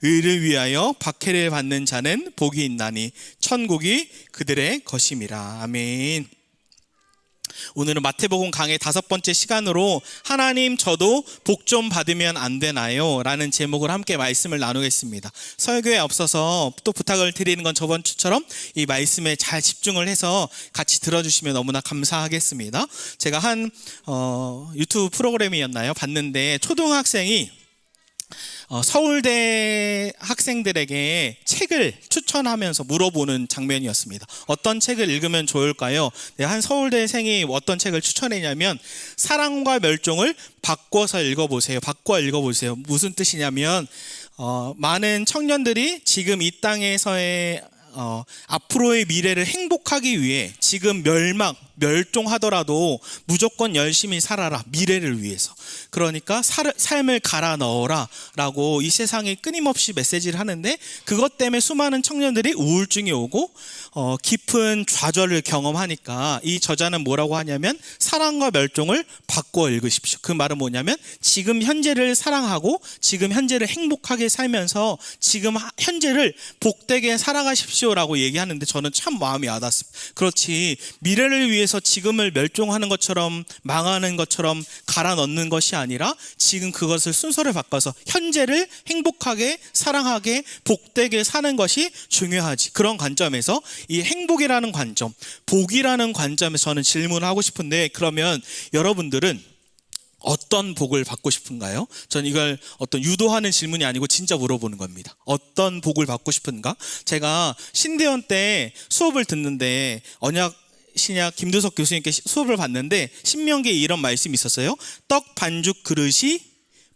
의를 위하여 박해를 받는 자는 복이 있나니 천국이 그들의 것임이라. 아멘. 오늘은 마태복음 강의 5번째 시간으로 하나님 저도 복 좀 받으면 안 되나요? 라는 제목을 함께 말씀을 나누겠습니다. 설교에 앞서서 또 부탁을 드리는 건 저번 주처럼 이 말씀에 잘 집중을 해서 같이 들어주시면 너무나 감사하겠습니다. 제가 한 유튜브 프로그램이었나요? 봤는데 초등학생이 서울대 학생들에게 책을 추천하면서 물어보는 장면이었습니다. 어떤 책을 읽으면 좋을까요? 한 서울대생이 어떤 책을 추천했냐면 사랑과 멸종을 바꿔서 읽어보세요. 바꿔 읽어보세요. 무슨 뜻이냐면 많은 청년들이 지금 이 땅에서의 앞으로의 미래를 행복하기 위해 지금 멸종하더라도 무조건 열심히 살아라. 미래를 위해서. 그러니까 삶을 갈아 넣어라 라고 이 세상에 끊임없이 메시지를 하는데, 그것 때문에 수많은 청년들이 우울증이 오고 깊은 좌절을 경험하니까 이 저자는 뭐라고 하냐면 사랑과 멸종을 바꿔 읽으십시오. 그 말은 뭐냐면 지금 현재를 사랑하고 지금 현재를 행복하게 살면서 지금 현재를 복되게 살아가십시오 라고 얘기하는데, 저는 참 마음이 와닿습니다. 그렇지, 미래를 위해서 지금을 멸종하는 것처럼 망하는 것처럼 갈아 넣는 것이 아니라 지금 그것을 순서를 바꿔서 현재를 행복하게 사랑하게 복되게 사는 것이 중요하지. 그런 관점에서 이 행복이라는 관점, 복이라는 관점에서 저는 질문을 하고 싶은데, 그러면 여러분들은 어떤 복을 받고 싶은가요? 전 이걸 어떤 유도하는 질문이 아니고 진짜 물어보는 겁니다. 어떤 복을 받고 싶은가? 제가 신대원 때 수업을 듣는데 언약 신약 김두석 교수님께 수업을 받는데 신명기에 이런 말씀이 있었어요. 떡 반죽 그릇이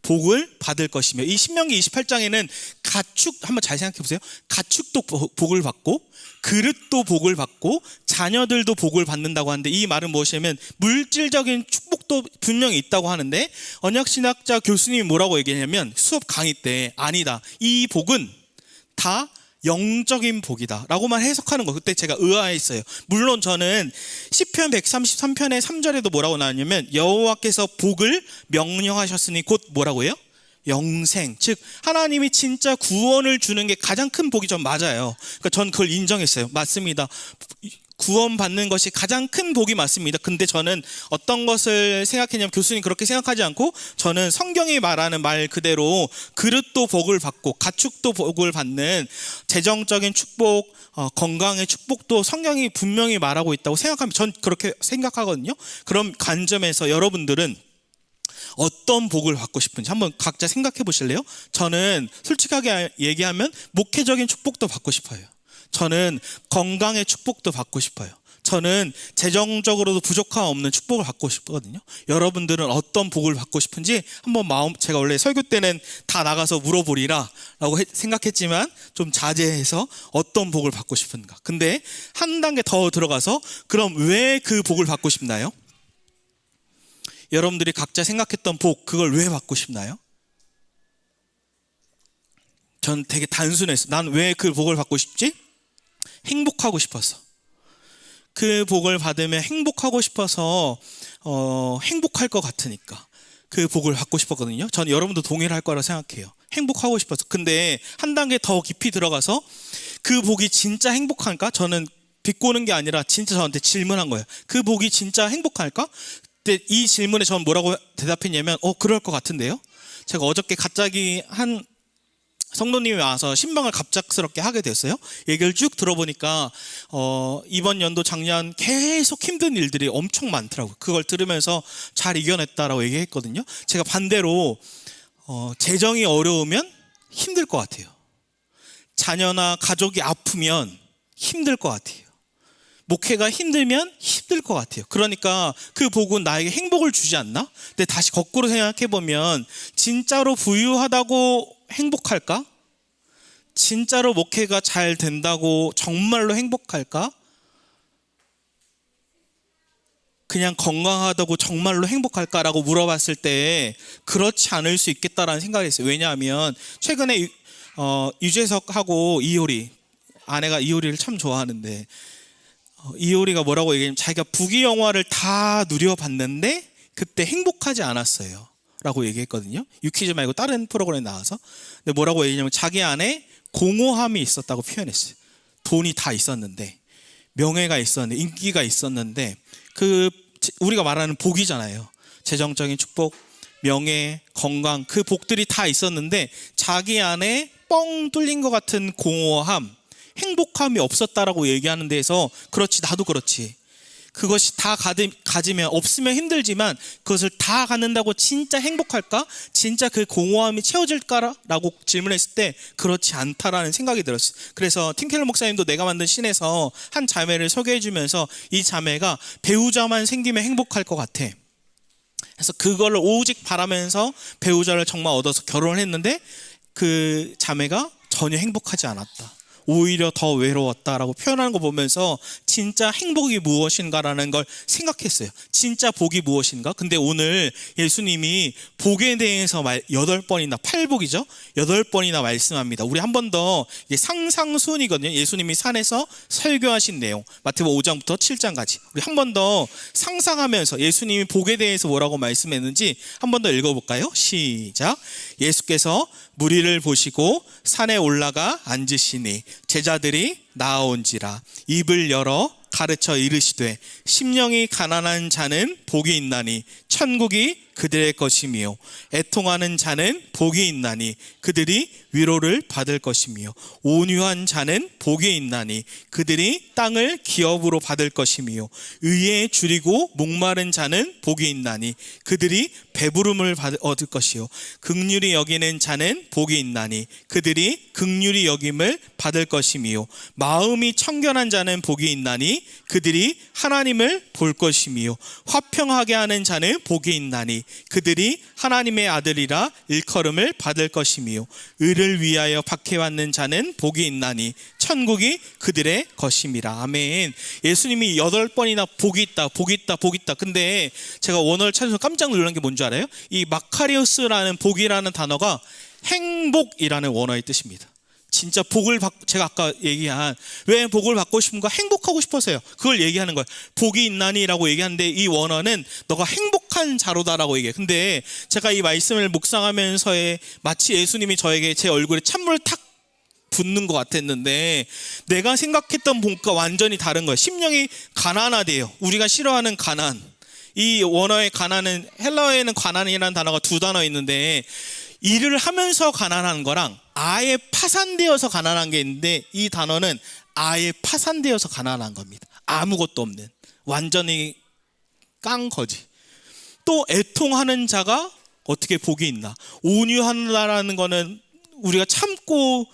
복을 받을 것이며, 이 신명기 28장에는 가축, 한번 잘 생각해 보세요. 가축도 복을 받고 그릇도 복을 받고 자녀들도 복을 받는다고 하는데, 이 말은 무엇이냐면 물질적인 축복도 분명히 있다고 하는데, 언약신학자 교수님이 뭐라고 얘기하냐면 수업 강의 때 아니다, 이 복은 다 영적인 복이다 라고만 해석하는 거. 그때 제가 의아했어요. 물론 저는 시편 133편의 3절에도 뭐라고 나왔냐면 여호와께서 복을 명령하셨으니 곧 뭐라고 해요? 영생, 즉 하나님이 진짜 구원을 주는 게 가장 큰 복이 전 맞아요. 그러니까 전 그걸 인정했어요. 맞습니다. 구원받는 것이 가장 큰 복이 맞습니다. 근데 저는 어떤 것을 생각했냐면, 교수님 그렇게 생각하지 않고 저는 성경이 말하는 말 그대로 그릇도 복을 받고 가축도 복을 받는 재정적인 축복, 건강의 축복도 성경이 분명히 말하고 있다고 생각하면, 전 그렇게 생각하거든요. 그런 관점에서 여러분들은 어떤 복을 받고 싶은지 한번 각자 생각해 보실래요? 저는 솔직하게 얘기하면 목회적인 축복도 받고 싶어요. 저는 건강의 축복도 받고 싶어요. 저는 재정적으로도 부족함 없는 축복을 받고 싶거든요. 여러분들은 어떤 복을 받고 싶은지 한번 제가 원래 설교 때는 다 나가서 물어보리라 라고 생각했지만 좀 자제해서 어떤 복을 받고 싶은가. 근데 한 단계 더 들어가서 그럼 왜 그 복을 받고 싶나요? 여러분들이 각자 생각했던 복, 그걸 왜 받고 싶나요? 전 되게 단순했어. 난 왜 그 복을 받고 싶지? 행복하고 싶어서. 그 복을 받으면 행복하고 싶어서 행복할 것 같으니까 그 복을 받고 싶었거든요. 저는 여러분도 동일할 거라 생각해요. 행복하고 싶어서. 근데 한 단계 더 깊이 들어가서 그 복이 진짜 행복할까? 저는 비꼬는 게 아니라 진짜 저한테 질문한 거예요. 그 복이 진짜 행복할까? 근데 이 질문에 저는 뭐라고 대답했냐면 그럴 것 같은데요. 제가 어저께 갑자기 한 성도님이 와서 신방을 갑작스럽게 하게 됐어요. 얘기를 쭉 들어보니까 이번 연도 작년 계속 힘든 일들이 엄청 많더라고요. 그걸 들으면서 잘 이겨냈다라고 얘기했거든요. 제가 반대로 재정이 어려우면 힘들 것 같아요. 자녀나 가족이 아프면 힘들 것 같아요. 목회가 힘들면 힘들 것 같아요. 그러니까 그 복은 나에게 행복을 주지 않나? 근데 다시 거꾸로 생각해보면 진짜로 부유하다고 행복할까? 진짜로 목회가 잘 된다고 정말로 행복할까? 그냥 건강하다고 정말로 행복할까라고 물어봤을 때 그렇지 않을 수 있겠다라는 생각이 했어요. 왜냐하면 최근에 유재석하고 이효리, 아내가 이효리를 참 좋아하는데 이효리가 뭐라고 얘기하냐면 자기가 부귀영화를 다 누려봤는데 그때 행복하지 않았어요 공허라고 얘기했거든요. 유퀴즈 말고 다른 프로그램에 나와서. 근데 뭐라고 얘기냐면 자기 안에 공허함이 있었다고 표현했어요. 돈이 다 있었는데, 명예가 있었는데, 인기가 있었는데, 그 우리가 말하는 복이잖아요. 재정적인 축복, 명예, 건강, 그 복들이 다 있었는데 자기 안에 뻥 뚫린 것 같은 공허함, 행복함이 없었다라고 얘기하는 데에서 그렇지, 나도 그렇지. 그것이 다 가지면, 없으면 힘들지만 그것을 다 갖는다고 진짜 행복할까? 진짜 그 공허함이 채워질까라고 질문했을 때 그렇지 않다라는 생각이 들었어요. 그래서 팀켈러 목사님도 내가 만든 신에서 한 자매를 소개해 주면서 이 자매가 배우자만 생기면 행복할 것 같아. 그래서 그걸 오직 바라면서 배우자를 정말 얻어서 결혼을 했는데 그 자매가 전혀 행복하지 않았다. 오히려 더 외로웠다라고 표현하는 거 보면서 진짜 행복이 무엇인가라는 걸 생각했어요. 진짜 복이 무엇인가? 근데 오늘 예수님이 복에 대해서 8번이나, 8복이죠? 8번이나 말씀합니다. 우리 한 번 더, 상상순이거든요. 예수님이 산에서 설교하신 내용, 마태복음 5장부터 7장까지 우리 한 번 더 상상하면서 예수님이 복에 대해서 뭐라고 말씀했는지 한 번 더 읽어볼까요? 시작. 예수께서 무리를 보시고 산에 올라가 앉으시니 제자들이 나아온지라 입을 열어 가르쳐 이르시되 심령이 가난한 자는 복이 있나니 천국이 그들의 것이며 애통하는 자는 복이 있나니 그들이 위로를 받을 것이며 온유한 자는 복이 있나니 그들이 땅을 기업으로 받을 것이며 의에 줄이고 목마른 자는 복이 있나니 그들이 배부름을 얻을 것이요 긍휼히 여기는 자는 복이 있나니 그들이 긍휼히 여김을 받을 것이며 마음이 청결한 자는 복이 있나니 그들이 하나님을 볼 것이며 화평하게 하는 자는 복이 있나니 그들이 하나님의 아들이라 일컬음을 받을 것이며 의를 위하여 박해받는 자는 복이 있나니 천국이 그들의 것임이라. 아멘. 예수님이 8번이나 복이 있다, 복이 있다, 복이 있다. 근데 제가 원어를 찾아서 깜짝 놀란 게 뭔지 알아요? 이 마카리오스라는 복이라는 단어가 행복이라는 원어의 뜻입니다. 진짜 제가 아까 얘기한 왜 복을 받고 싶은가? 행복하고 싶어서요. 그걸 얘기하는 거예요. 복이 있나니라고 얘기하는데 이 원어는 너가 행복한 자로다라고 얘기해요. 근데 제가 이 말씀을 묵상하면서에 마치 예수님이 저에게 제 얼굴에 찬물을 탁 붓는 것 같았는데 내가 생각했던 복과 완전히 다른 거예요. 심령이 가난하대요. 우리가 싫어하는 가난. 이 원어의 가난은, 헬라어에는 가난이라는 단어가 2단어 있는데 일을 하면서 가난한 거랑 아예 파산되어서 가난한 게 있는데 이 단어는 아예 파산되어서 가난한 겁니다. 아무것도 없는, 완전히 깡거지. 또 애통하는 자가 어떻게 복이 있나? 온유하다라는 거는 우리가 참고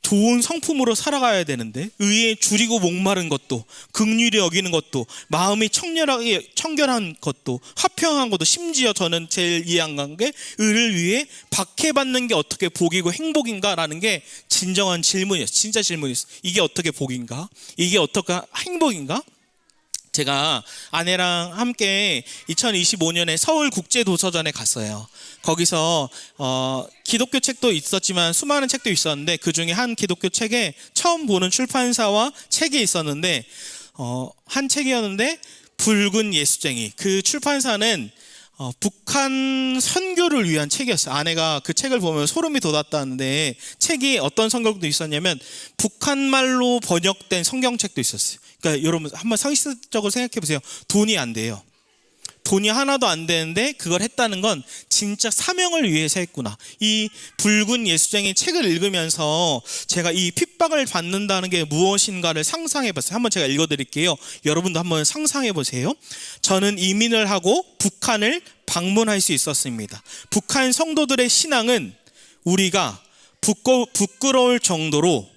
좋은 성품으로 살아가야 되는데 의에 줄이고 목마른 것도, 긍휼히 여기는 것도, 마음이 청결한 것도, 화평한 것도, 심지어 저는 제일 이해 안 간 게 의를 위해 박해받는 게 어떻게 복이고 행복인가라는 게 진정한 질문이었어요. 진짜 질문이었어요. 이게 어떻게 복인가? 이게 어떻게 행복인가? 제가 아내랑 함께 2025년에 서울국제도서전에 갔어요. 거기서 기독교 책도 있었지만 수많은 책도 있었는데 그중에 한 기독교 책에 처음 보는 출판사와 책이 있었는데 한 책이었는데 붉은 예수쟁이. 그 출판사는 북한 선교를 위한 책이었어요. 아내가 그 책을 보면 소름이 돋았다는데 책이 어떤 성경도 있었냐면 북한말로 번역된 성경책도 있었어요. 그러니까 여러분 한번 상식적으로 생각해 보세요. 돈이 안 돼요. 돈이 하나도 안 되는데 그걸 했다는 건 진짜 사명을 위해서 했구나. 이 붉은 예수쟁이 책을 읽으면서 제가 이 핍박을 받는다는 게 무엇인가를 상상해 봤어요. 한번 제가 읽어드릴게요. 여러분도 한번 상상해 보세요. 저는 이민을 하고 북한을 방문할 수 있었습니다. 북한 성도들의 신앙은 우리가 부끄러울 정도로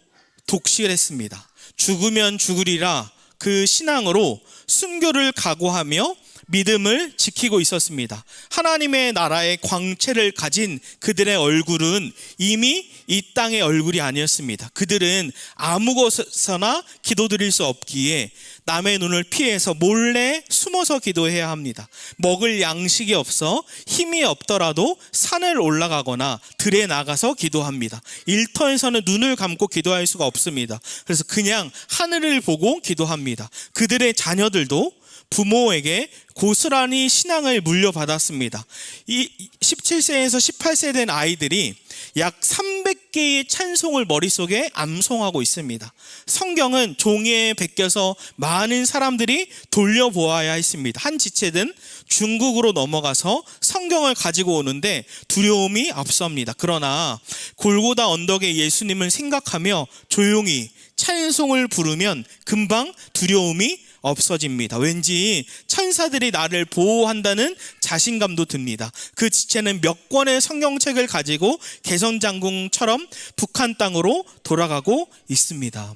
독실했습니다. 죽으면 죽으리라 그 신앙으로 순교를 각오하며 믿음을 지키고 있었습니다. 하나님의 나라의 광채를 가진 그들의 얼굴은 이미 이 땅의 얼굴이 아니었습니다. 그들은 아무 곳에서나 기도드릴 수 없기에 남의 눈을 피해서 몰래 숨어서 기도해야 합니다. 먹을 양식이 없어 힘이 없더라도 산을 올라가거나 들에 나가서 기도합니다. 일터에서는 눈을 감고 기도할 수가 없습니다. 그래서 그냥 하늘을 보고 기도합니다. 그들의 자녀들도 부모에게 고스란히 신앙을 물려받았습니다. 이 17세에서 18세 된 아이들이 약 300개의 찬송을 머릿속에 암송하고 있습니다. 성경은 종이에 베껴서 많은 사람들이 돌려보아야 했습니다. 한 지체든 중국으로 넘어가서 성경을 가지고 오는데 두려움이 앞섭니다. 그러나 골고다 언덕에 예수님을 생각하며 조용히 찬송을 부르면 금방 두려움이 없어집니다. 왠지 천사들이 나를 보호한다는 자신감도 듭니다. 그 지체는 몇 권의 성경책을 가지고 개선장군처럼 북한 땅으로 돌아가고 있습니다.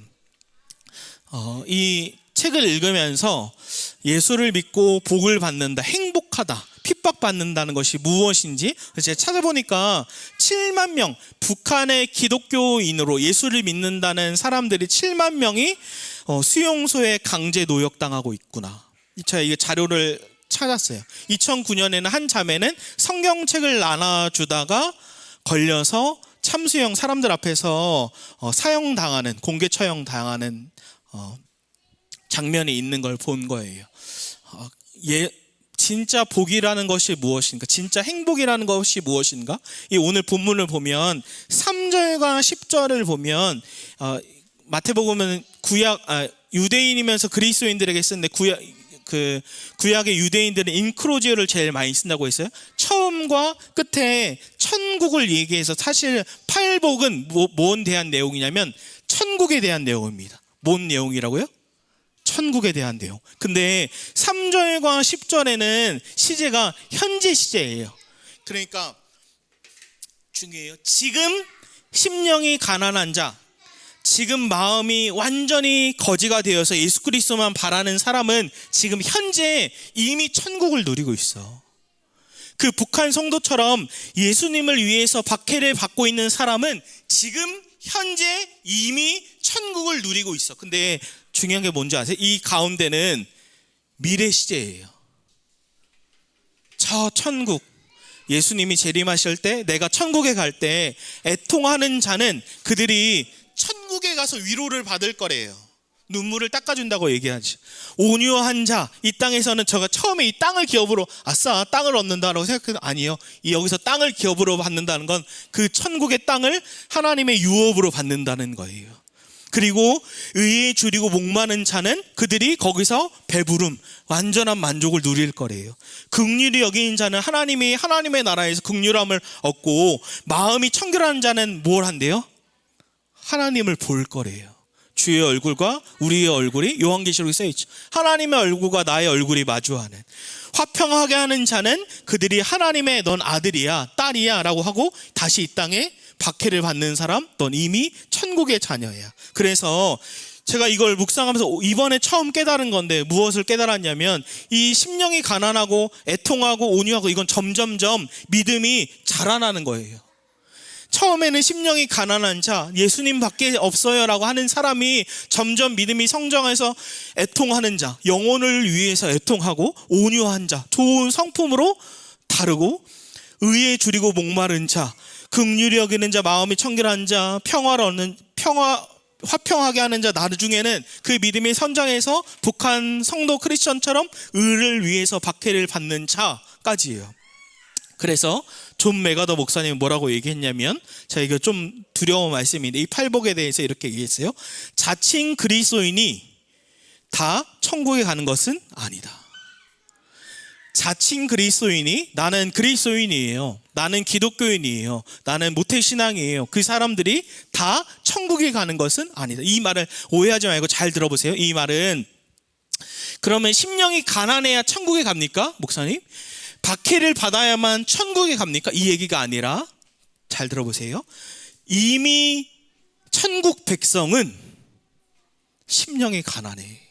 이 책을 읽으면서 예수를 믿고 복을 받는다, 행복하다, 핍박받는다는 것이 무엇인지 제가 찾아보니까 7만 명, 북한의 기독교인으로 예수를 믿는다는 사람들이 7만 명이 수용소에 강제 노역당하고 있구나. 제가 이 자료를 찾았어요. 2009년에는 한 자매는 성경책을 나눠주다가 걸려서 참수형 사람들 앞에서 사형당하는, 공개 처형당하는 장면이 있는 걸 본 거예요. 진짜 복이라는 것이 무엇인가? 진짜 행복이라는 것이 무엇인가? 이 오늘 본문을 보면 3절과 10절을 보면 마태복음은 유대인이면서 그리스도인들에게 쓰는데 구약의 유대인들은 인크로지오를 제일 많이 쓴다고 했어요. 처음과 끝에 천국을 얘기해서 사실 팔복은 뭐에 대한 내용이냐면 천국에 대한 내용입니다. 뭔 내용이라고요? 천국에 대한 내용. 근데 3절과 10절에는 시제가 현재 시제예요. 그러니까 중요해요. 지금 심령이 가난한 자, 지금 마음이 완전히 거지가 되어서 예수 그리스도만 바라는 사람은 지금 현재 이미 천국을 누리고 있어. 그 북한 성도처럼 예수님을 위해서 박해를 받고 있는 사람은 지금 현재 이미 천국을 누리고 있어. 근데 중요한 게 뭔지 아세요? 이 가운데는 미래 시제예요. 저 천국, 예수님이 재림하실 때, 내가 천국에 갈 때 애통하는 자는 그들이 천국에 가서 위로를 받을 거래요. 눈물을 닦아준다고 얘기하지. 온유한 자, 이 땅에서는 제가 처음에 이 땅을 기업으로 아싸 땅을 얻는다라고 생각해도 아니에요. 여기서 땅을 기업으로 받는다는 건 그 천국의 땅을 하나님의 유업으로 받는다는 거예요. 그리고 의에 줄이고 목마른 자는 그들이 거기서 배부름, 완전한 만족을 누릴 거래요. 긍휼히 여기는 자는 하나님의 나라에서 긍휼함을 얻고, 마음이 청결한 자는 뭘 한대요? 하나님을 볼 거래요. 주의 얼굴과 우리의 얼굴이 요한계시록에 써있죠. 하나님의 얼굴과 나의 얼굴이 마주하는, 화평하게 하는 자는 그들이 하나님의 넌 아들이야 딸이야 라고 하고 다시 이 땅에 박해를 받는 사람, 넌 이미 천국의 자녀야. 그래서 제가 이걸 묵상하면서 이번에 처음 깨달은 건데, 무엇을 깨달았냐면 이 심령이 가난하고 애통하고 온유하고 이건 점점점 믿음이 자라나는 거예요. 처음에는 심령이 가난한 자, 예수님밖에 없어요 라고 하는 사람이 점점 믿음이 성장해서 애통하는 자, 영혼을 위해서 애통하고 온유한 자, 좋은 성품으로 다르고, 의에 줄이고 목마른 자, 긍휼히 여기는 자, 마음이 청결한 자, 화평하게 하는 자, 나중에는 그 믿음이 성장해서 북한 성도 크리스천처럼 의를 위해서 박해를 받는 자까지예요. 그래서 존 메가더 목사님은 뭐라고 얘기했냐면, 제가 이거 좀 두려운 말씀인데 이 팔복에 대해서 이렇게 얘기했어요. 자칭 그리스도인이 다 천국에 가는 것은 아니다. 자칭 그리스도인이, 나는 그리스도인이에요, 나는 기독교인이에요, 나는 모태신앙이에요, 그 사람들이 다 천국에 가는 것은 아니다. 이 말을 오해하지 말고 잘 들어보세요. 이 말은 그러면 심령이 가난해야 천국에 갑니까? 목사님? 박해를 받아야만 천국에 갑니까? 이 얘기가 아니라, 잘 들어보세요. 이미 천국 백성은 심령이 가난해.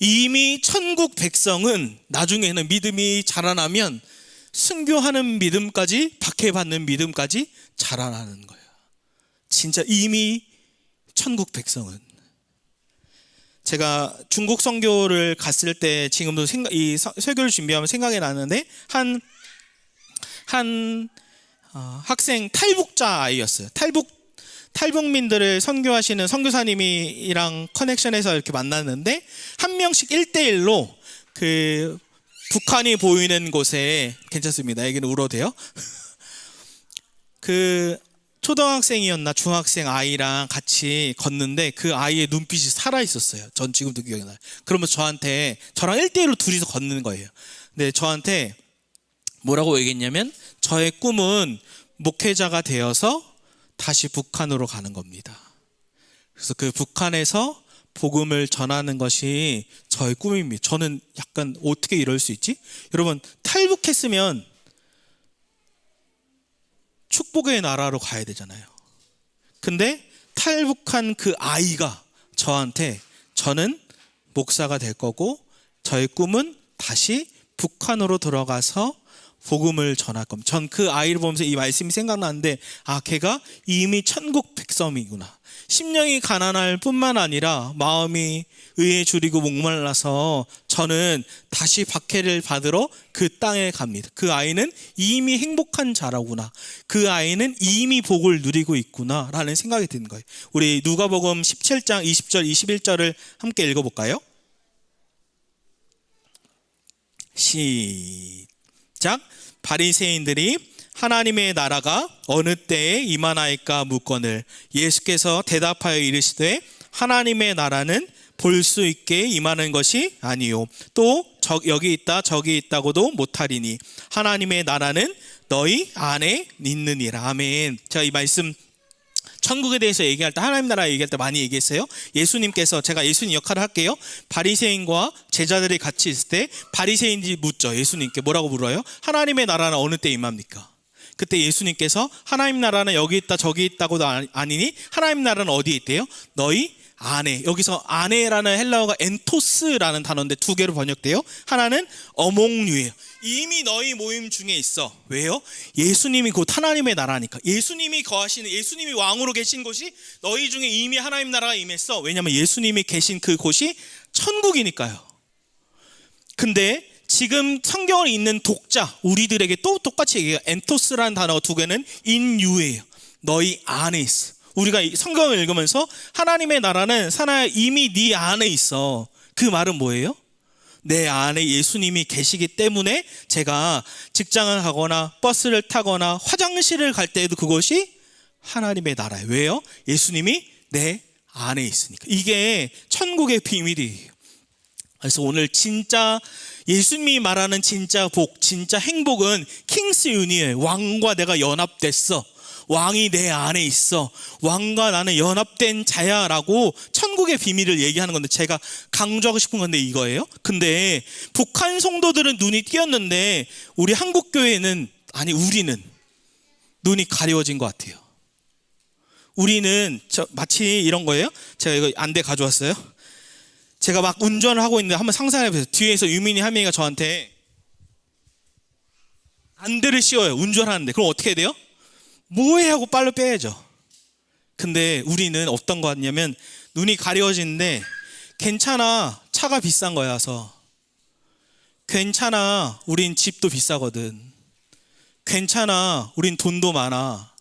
이미 천국 백성은 나중에는 믿음이 자라나면 순교하는 믿음까지, 박해받는 믿음까지 자라나는 거예요. 진짜 이미 천국 백성은. 제가 중국 선교를 갔을 때 지금도 이 설교를 준비하면 생각이 나는데, 한 학생 탈북자 아이였어요. 탈북민들을 선교하시는 선교사님이랑 커넥션해서 이렇게 만났는데 한 명씩 1대1로 그 북한이 보이는 곳에, 괜찮습니다. 애기는 울어도 돼요? 그 초등학생이었나 중학생 아이랑 같이 걷는데 그 아이의 눈빛이 살아 있었어요. 전 지금도 기억이 나요. 그러면서 저랑 1대1로 둘이서 걷는 거예요. 근데 저한테 뭐라고 얘기했냐면, 저의 꿈은 목회자가 되어서 다시 북한으로 가는 겁니다. 그래서 그 북한에서 복음을 전하는 것이 저의 꿈입니다. 저는 약간 어떻게 이럴 수 있지? 여러분, 탈북했으면 축복의 나라로 가야 되잖아요. 근데 탈북한 그 아이가 저한테, 저는 목사가 될 거고 저의 꿈은 다시 북한으로 들어가서 복음을 전할 겁니다. 전 그 아이를 보면서 이 말씀이 생각나는데, 걔가 이미 천국 백성이구나. 심령이 가난할 뿐만 아니라 마음이 의에 줄이고 목말라서 저는 다시 박해를 받으러 그 땅에 갑니다. 그 아이는 이미 행복한 자라구나. 그 아이는 이미 복을 누리고 있구나 라는 생각이 드는 거예요. 우리 누가복음 17장 20절 21절을 함께 읽어볼까요? 시작. 바리새인들이 하나님의 나라가 어느 때에 임하나이까 묻거늘 예수께서 대답하여 이르시되 하나님의 나라는 볼 수 있게 임하는 것이 아니요 또 여기 있다 저기 있다고도 못하리니 하나님의 나라는 너희 안에 있느니라. 아멘. 제가 이 말씀 천국에 대해서 얘기할 때, 하나님 나라 얘기할 때 많이 얘기했어요. 예수님께서, 제가 예수님 역할을 할게요. 바리새인과 제자들이 같이 있을 때 바리새인이 묻죠. 예수님께 뭐라고 물어요? 하나님의 나라는 어느 때 임합니까? 그때 예수님께서 하나님 나라는 여기 있다 저기 있다고도 아니니 하나님 나라는 어디에 있대요? 너희 안에. 여기서 안에라는 헬라어가 엔토스라는 단어인데 두 개로 번역돼요. 하나는 어몽류예요. 이미 너희 모임 중에 있어. 왜요? 예수님이 곧 하나님의 나라니까. 예수님이 거하시는, 예수님이 왕으로 계신 곳이 너희 중에 이미 하나님 나라가 임했어. 왜냐하면 예수님이 계신 그 곳이 천국이니까요. 근데 지금 성경을 읽는 독자 우리들에게 또 똑같이 얘기해요. 엔토스라는 단어 두 개는 인유예요. 너희 안에 있어. 우리가 성경을 읽으면서 하나님의 나라는 사나야 이미 네 안에 있어. 그 말은 뭐예요? 내 안에 예수님이 계시기 때문에 제가 직장을 가거나 버스를 타거나 화장실을 갈 때에도 그것이 하나님의 나라예요. 왜요? 예수님이 내 안에 있으니까. 이게 천국의 비밀이에요. 그래서 오늘 진짜 예수님이 말하는 진짜 복, 진짜 행복은 킹스 유니언, 왕과 내가 연합됐어. 왕이 내 안에 있어. 왕과 나는 연합된 자야라고 천국의 비밀을 얘기하는 건데, 제가 강조하고 싶은 건데 이거예요. 근데 북한 성도들은 눈이 띄었는데 우리 한국 교회는, 아니 우리는 눈이 가려워진 것 같아요. 우리는 마치 이런 거예요. 제가 이거 안대 가져왔어요. 제가 막 운전을 하고 있는데 한번 상상해보세요. 뒤에서 유민이 한 명이가 저한테 안대를 씌워요. 운전하는데. 그럼 어떻게 돼요? 뭐해 하고 빨리 빼야죠. 근데 우리는 어떤 거 같냐면 눈이 가려워지는데 괜찮아, 차가 비싼 거여서. 괜찮아, 우린 집도 비싸거든. 괜찮아, 우린 돈도 많아.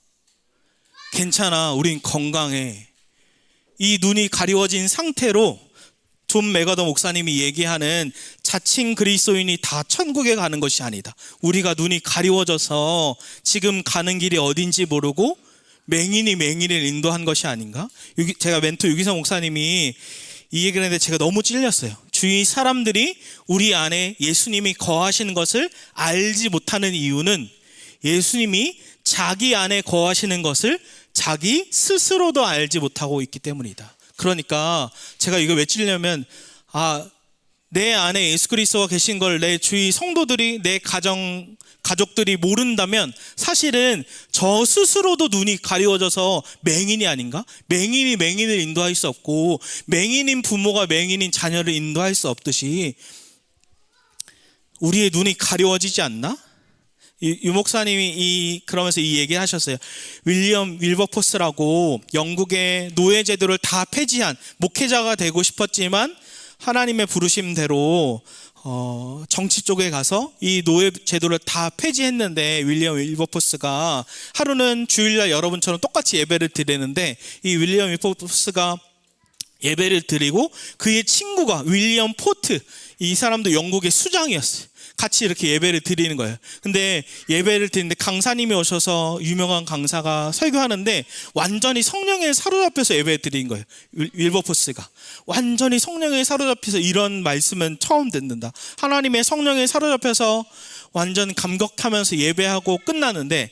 괜찮아, 우린 건강해. 이 눈이 가려워진 상태로 존 맥어더 목사님이 얘기하는 자칭 그리스도인이 다 천국에 가는 것이 아니다. 우리가 눈이 가리워져서 지금 가는 길이 어딘지 모르고 맹인이 맹인을 인도한 것이 아닌가? 제가 멘토 유기성 목사님이 이 얘기를 했는데 제가 너무 찔렸어요. 주위 사람들이 우리 안에 예수님이 거하시는 것을 알지 못하는 이유는 예수님이 자기 안에 거하시는 것을 자기 스스로도 알지 못하고 있기 때문이다. 그러니까 제가 이걸 왜 찔려면, 내 안에 예수 그리스도가 계신 걸 내 주위 성도들이, 내 가족들이 모른다면 사실은 저 스스로도 눈이 가리워져서 맹인이 아닌가? 맹인이 맹인을 인도할 수 없고 맹인인 부모가 맹인인 자녀를 인도할 수 없듯이 우리의 눈이 가려워지지 않나? 유 목사님이 그러면서 이 얘기를 하셨어요. 윌리엄 윌버포스라고 영국의 노예 제도를 다 폐지한 목회자가 되고 싶었지만 하나님의 부르심대로 정치 쪽에 가서 이 노예 제도를 다 폐지했는데, 윌리엄 윌버포스가 하루는 주일날 여러분처럼 똑같이 예배를 드리는데, 이 윌리엄 윌버포스가 예배를 드리고 그의 친구가 윌리엄 포트, 이 사람도 영국의 수장이었어요. 같이 이렇게 예배를 드리는 거예요. 근데 예배를 드리는데 강사님이 오셔서, 유명한 강사가 설교하는데 완전히 성령에 사로잡혀서 예배 드린 거예요. 윌버포스가 완전히 성령에 사로잡혀서, 이런 말씀은 처음 듣는다. 하나님의 성령에 사로잡혀서 완전 감격하면서 예배하고 끝나는데,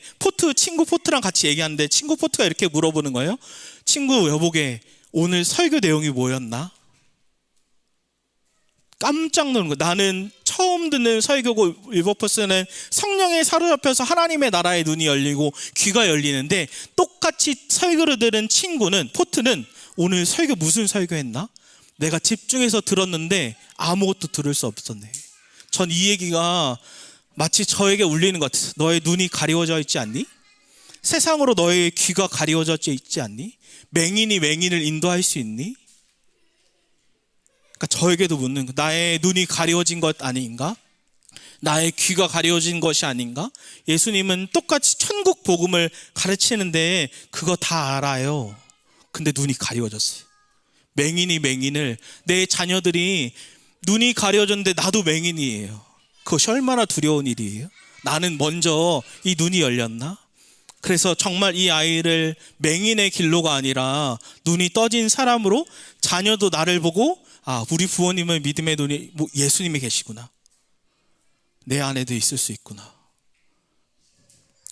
친구 포트랑 같이 얘기하는데 친구 포트가 이렇게 물어보는 거예요. 친구, 여보게 오늘 설교 내용이 뭐였나? 깜짝 놀란 거예요. 나는 처음 듣는 설교고, 윌버포스는 성령에 사로잡혀서 하나님의 나라의 눈이 열리고 귀가 열리는데, 똑같이 설교를 들은 친구는, 포트는 오늘 설교 무슨 설교했나? 내가 집중해서 들었는데 아무것도 들을 수 없었네. 전 이 얘기가 마치 저에게 울리는 것 같아요. 너의 눈이 가리워져 있지 않니? 세상으로 너의 귀가 가리워져 있지 않니? 맹인이 맹인을 인도할 수 있니? 그러니까 저에게도 묻는 거, 나의 눈이 가리워진 것 아닌가? 나의 귀가 가리워진 것이 아닌가? 예수님은 똑같이 천국 복음을 가르치는데 그거 다 알아요. 근데 눈이 가리워졌어요. 맹인이 맹인을, 내 자녀들이 눈이 가려졌는데 나도 맹인이에요. 그것이 얼마나 두려운 일이에요. 나는 먼저 이 눈이 열렸나? 그래서 정말 이 아이를 맹인의 길로가 아니라 눈이 떠진 사람으로, 자녀도 나를 보고, 우리 부모님은 믿음의 눈이 예수님이 계시구나, 내 안에도 있을 수 있구나.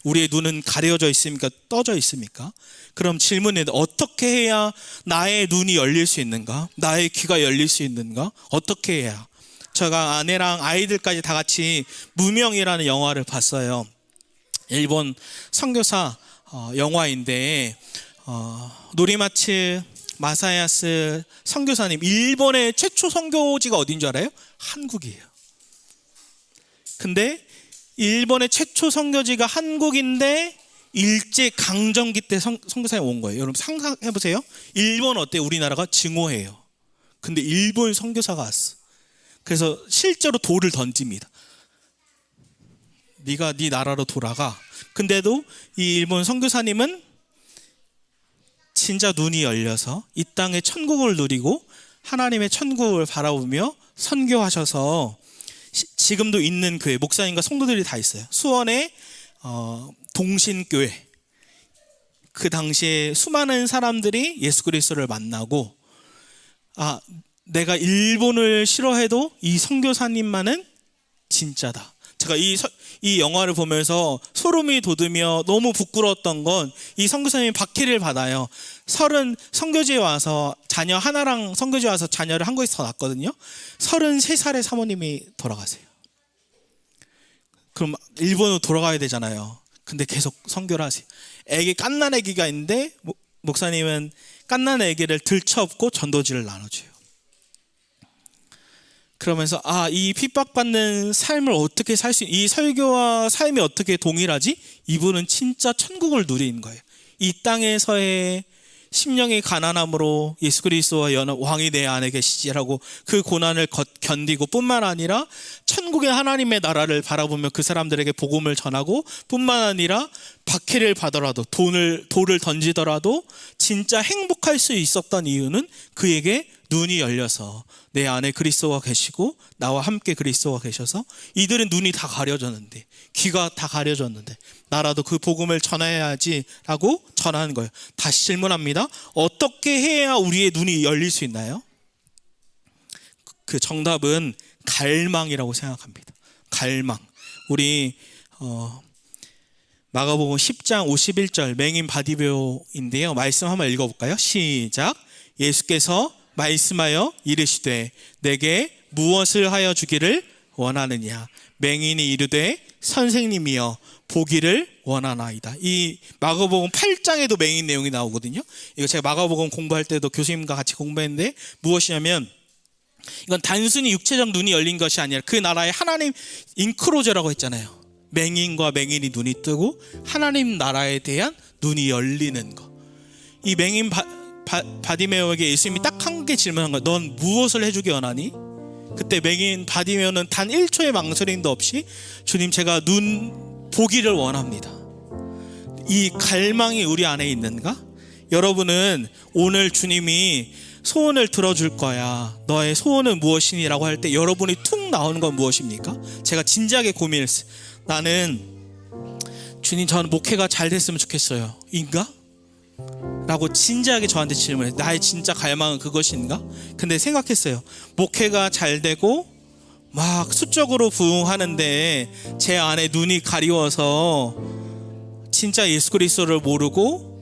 우리의 눈은 가려져 있습니까? 떠져 있습니까? 그럼 질문은, 어떻게 해야 나의 눈이 열릴 수 있는가? 나의 귀가 열릴 수 있는가? 어떻게 해야? 제가 아내랑 아이들까지 다 같이 무명이라는 영화를 봤어요. 일본 선교사 영화인데, 노리마츠 마사야스 선교사님, 일본의 최초 선교지가 어딘 줄 알아요? 한국이에요. 근데 일본의 최초 선교지가 한국인데 일제 강점기 때 선교사님 온 거예요. 여러분 상상해 보세요. 일본 어때요? 우리나라가 증오해요. 근데 일본 선교사가 왔어. 그래서 실제로 돌을 던집니다. 네가 네 나라로 돌아가. 근데도 이 일본 선교사님은 진짜 눈이 열려서 이 땅의 천국을 누리고 하나님의 천국을 바라보며 선교하셔서, 지금도 있는 교회, 목사님과 성도들이 다 있어요. 수원에 동신교회, 그 당시에 수많은 사람들이 예수 그리스도를 만나고, 내가 일본을 싫어해도 이 선교사님만은 진짜다. 제가 이 영화를 보면서 소름이 돋으며 너무 부끄러웠던 건, 이 선교사님이 박해를 받아요. 30 선교지에 와서 자녀 하나랑 선교지에 와서 자녀를 한국에서 낳았거든요. 33살에 사모님이 돌아가세요. 그럼 일본으로 돌아가야 되잖아요. 근데 계속 선교를 하세요. 갓난 아기가 있는데 목사님은 갓난 아기를 들쳐업고 전도지를 나눠줘요. 그러면서 이 핍박받는 삶을 어떻게 살 수, 이 설교와 삶이 어떻게 동일하지? 이분은 진짜 천국을 누리는 거예요. 이 땅에서의 심령의 가난함으로 예수 그리스도와 연합, 왕이 내 안에 계시지라고 그 고난을 견디고, 뿐만 아니라 천국의 하나님의 나라를 바라보며 그 사람들에게 복음을 전하고, 뿐만 아니라 박해를 받더라도, 돌을 던지더라도 진짜 행복할 수 있었던 이유는 그에게 눈이 열려서 내 안에 그리스도가 계시고 나와 함께 그리스도가 계셔서, 이들은 눈이 다 가려졌는데, 귀가 다 가려졌는데 나라도 그 복음을 전해야지 라고 전하는 거예요. 다시 질문합니다. 어떻게 해야 우리의 눈이 열릴 수 있나요? 그 정답은 갈망이라고 생각합니다. 갈망. 우리 마가복음 10장 51절 맹인 바디메오인데요. 말씀 한번 읽어볼까요? 시작. 예수께서 말씀하여 이르시되 내게 무엇을 하여 주기를 원하느냐? 맹인이 이르되 선생님이여 보기를 원하나이다. 이 마가복음 8장에도 맹인 내용이 나오거든요. 이거 제가 마가복음 공부할 때도 교수님과 같이 공부했는데, 무엇이냐면 이건 단순히 육체적 눈이 열린 것이 아니라 그 나라의 하나님 인크로저라고 했잖아요. 맹인과 맹인이 눈이 뜨고 하나님 나라에 대한 눈이 열리는 것. 이 맹인 바디메오에게 예수님이 딱 한 개 질문한 거예요. 넌 무엇을 해주기 원하니? 그때 맹인 바디메오는 단 1초의 망설임도 없이 주님, 제가 눈 보기를 원합니다. 이 갈망이 우리 안에 있는가? 여러분은 오늘 주님이 소원을 들어줄 거야, 너의 소원은 무엇이니? 라고 할 때 여러분이 툭 나오는 건 무엇입니까? 제가 진지하게 고민했어요. 나는 주님, 저는 목회가 잘 됐으면 좋겠어요. 인가? 라고 진지하게 저한테 질문해요. 나의 진짜 갈망은 그것인가? 근데 생각했어요. 목회가 잘 되고 막 수적으로 부흥하는데 제 안에 눈이 가리워서 진짜 예수 그리스도를 모르고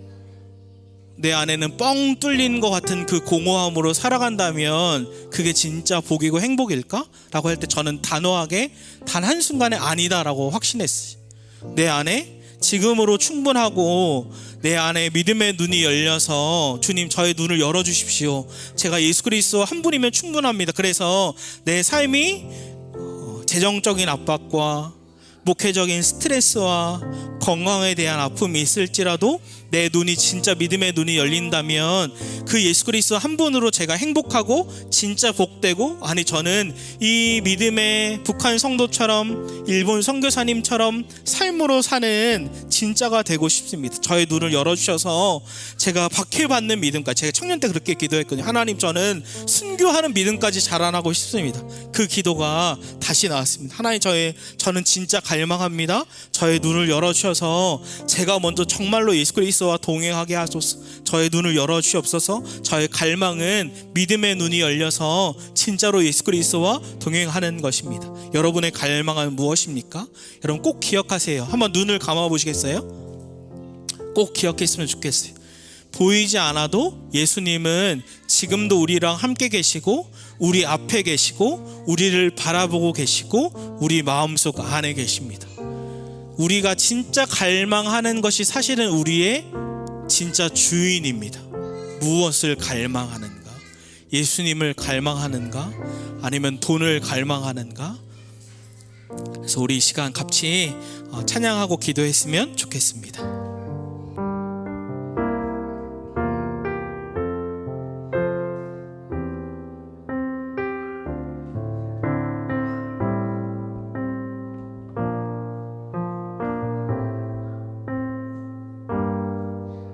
내 안에는 뻥 뚫린 것 같은 그 공허함으로 살아간다면 그게 진짜 복이고 행복일까? 라고 할 때 저는 단호하게 단 한순간에 아니다라고 확신했어요. 내 안에 지금으로 충분하고 내 안에 믿음의 눈이 열려서 주님, 저의 눈을 열어주십시오. 제가 예수 그리스도 한 분이면 충분합니다. 그래서 내 삶이 재정적인 압박과 목회적인 스트레스와 건강에 대한 아픔이 있을지라도 내 눈이 진짜 믿음의 눈이 열린다면 그 예수 그리스도 한 분으로 제가 행복하고 진짜 복되고, 아니 저는 이 믿음의 북한 성도처럼 일본 선교사님처럼 삶으로 사는 진짜가 되고 싶습니다. 저의 눈을 열어주셔서 제가 박해받는 믿음까지, 제가 청년 때 그렇게 기도했거든요. 하나님, 저는 순교하는 믿음까지 자라나고 싶습니다. 그 기도가 다시 나왔습니다. 하나님, 저는 진짜 갈망합니다. 저의 눈을 열어주셔서 제가 먼저 정말로 예수 그리스도와 동행하게 하소서. 저의 눈을 열어주시옵소서. 저의 갈망은 믿음의 눈이 열려서 진짜로 예수 그리스도와 동행하는 것입니다. 여러분의 갈망은 무엇입니까? 여러분 꼭 기억하세요. 한번 눈을 감아 보시겠어요? 꼭 기억했으면 좋겠어요. 보이지 않아도 예수님은 지금도 우리랑 함께 계시고 우리 앞에 계시고 우리를 바라보고 계시고 우리 마음속 안에 계십니다. 우리가 진짜 갈망하는 것이 사실은 우리의 진짜 주인입니다. 무엇을 갈망하는가? 예수님을 갈망하는가? 아니면 돈을 갈망하는가? 그래서 우리 이 시간 같이 찬양하고 기도했으면 좋겠습니다.